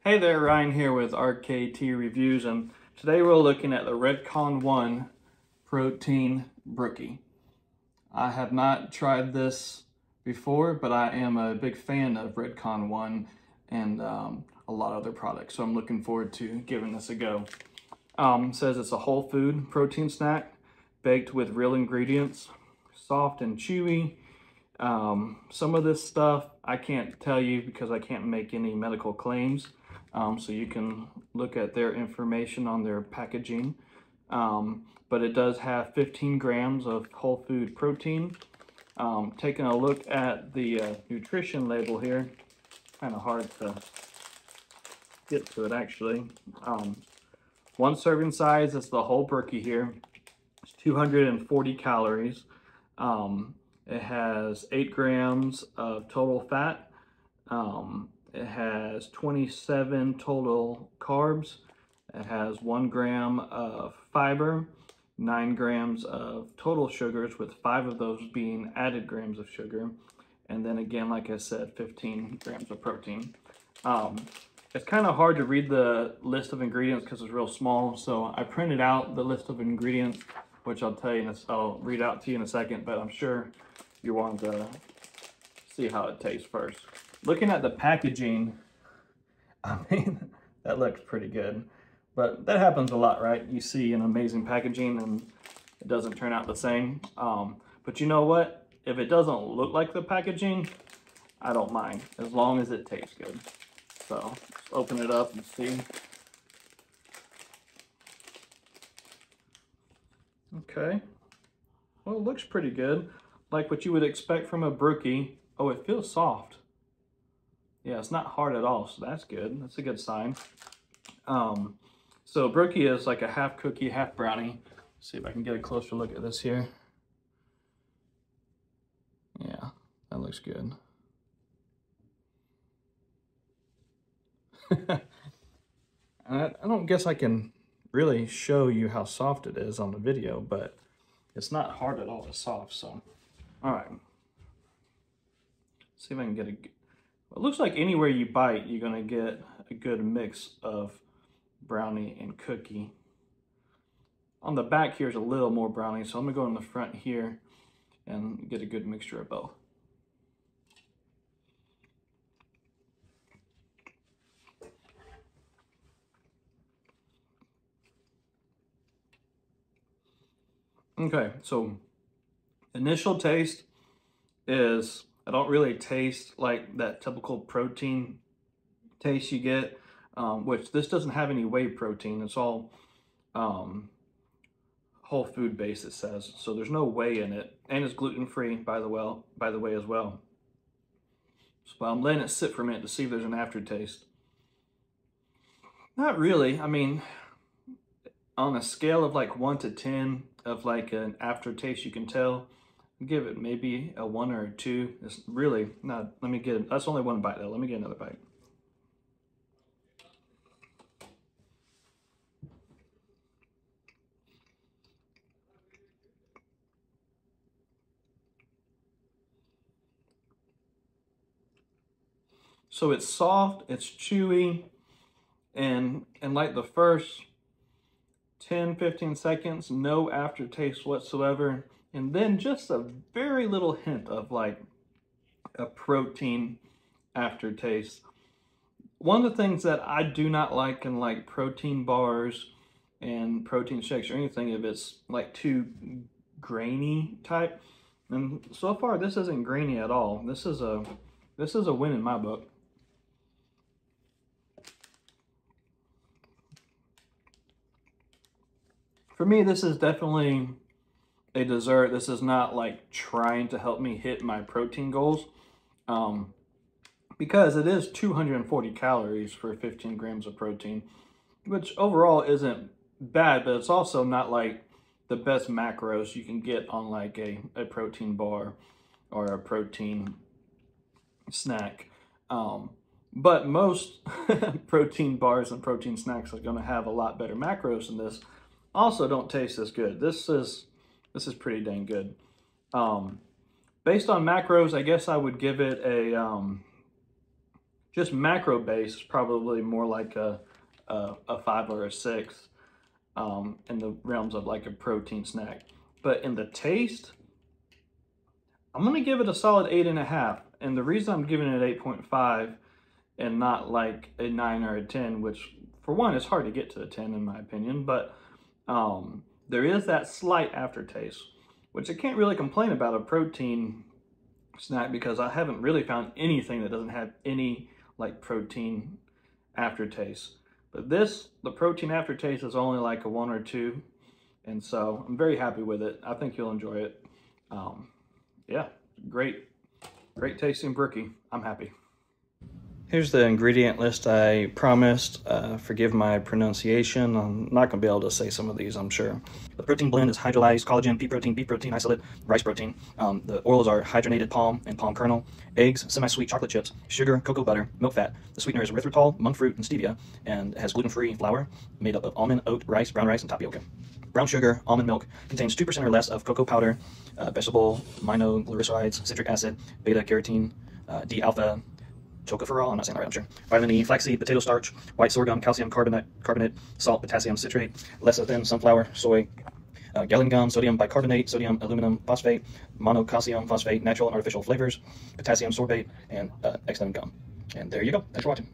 Hey there, Ryan here with RKT Reviews, and today we're looking at the Redcon1 Protein Brookie. I have not tried this before, but I am a big fan of Redcon1 and a lot of other products, so I'm looking forward to giving this a go. It says it's a whole food protein snack, baked with real ingredients, soft and chewy. Some of this stuff I can't tell you because I can't make any medical claims. So you can look at their information on their packaging. But it does have 15 grams of whole food protein. Taking a look at the nutrition label here, kind of hard to get to it actually. One serving size is the whole Brookie here. It's 240 calories. It has 8 grams of total fat. It has 27 total carbs. It has 1 gram of fiber, 9 grams of total sugars, with 5 of those being added grams of sugar. And then again, like I said, 15 grams of protein. It's kind of hard to read the list of ingredients because it's real small. So I printed out the list of ingredients, which I'll read out to you in a second, but I'm sure you want to see how it tastes first. Looking at the packaging, I mean, that looks pretty good, but that happens a lot, right? You see an amazing packaging and it doesn't turn out the same. But you know what? If it doesn't look like the packaging, I don't mind, as long as it tastes good. So let's open it up and see. Okay. Well, it looks pretty good. Like what you would expect from a Brookie. Oh, it feels soft. Yeah, it's not hard at all, so that's good. That's a good sign. So Brookie is like a half cookie, half brownie. Let's see if I can get a closer look at this here. Yeah, that looks good. I don't guess I can really show you how soft it is on the video, but it's not hard at all. It's soft, so. All right. See if I can get it looks like anywhere you bite, you're gonna get a good mix of brownie and cookie. On the back here's a little more brownie, so I'm gonna go in the front here and get a good mixture of both. Okay, so initial taste is, I don't really taste like that typical protein taste you get, which this doesn't have any whey protein. It's all whole food base, it says. So there's no whey in it, and it's gluten-free, by the way, as well. So I'm letting it sit for a minute to see if there's an aftertaste. Not really. I mean, on a scale of like 1 to 10 of like an aftertaste, you can tell, give it maybe a 1 or a 2. It's really not. Let me get it. That's only one bite though. Let me get another bite. So it's soft, it's chewy, and like the first 10-15 seconds, no aftertaste whatsoever. And then just a very little hint of like a protein aftertaste. One of the things that I do not like in like protein bars and protein shakes or anything, if it's like too grainy type. And so far this isn't grainy at all. This is a win in my book. For me, this is definitely a dessert. This is not like trying to help me hit my protein goals, because it is 240 calories for 15 grams of protein, which overall isn't bad, but it's also not like the best macros you can get on like a protein bar or a protein snack. But most protein bars and protein snacks are going to have a lot better macros than this. Also don't taste as good. This is pretty dang good. Based on macros, I guess I would give it a just macro base, probably more like a 5 or a 6 in the realms of like a protein snack. But in the taste, I'm gonna give it a solid 8.5. And the reason I'm giving it 8.5 and not like a 9 or a 10, which for one, it's hard to get to a 10 in my opinion, but there is that slight aftertaste, which I can't really complain about a protein snack because I haven't really found anything that doesn't have any like protein aftertaste. But this, the protein aftertaste is only like a 1 or 2, and so I'm very happy with it. I think you'll enjoy it. Yeah, great tasting Brookie. I'm happy. Here's the ingredient list I promised. Forgive my pronunciation. I'm not going to be able to say some of these, I'm sure. The protein blend is hydrolyzed collagen, pea protein, beef protein, isolate, rice protein. The oils are hydrogenated palm and palm kernel, eggs, semi-sweet chocolate chips, sugar, cocoa butter, milk fat. The sweetener is erythritol, monk fruit, and stevia, and has gluten-free flour made up of almond, oat, rice, brown rice, and tapioca. Brown sugar, almond milk, contains 2% or less of cocoa powder, vegetable minoglycerides, citric acid, beta-carotene, D-alpha, tocopherol, I'm not saying that right, I'm sure. Vitamin E, flaxseed, potato starch, white sorghum, calcium carbonate, salt, potassium citrate, lecithin, sunflower, soy, gallon gum, sodium bicarbonate, sodium aluminum phosphate, monocalcium phosphate, natural and artificial flavors, potassium sorbate, and X gum. And there you go. Thanks for watching.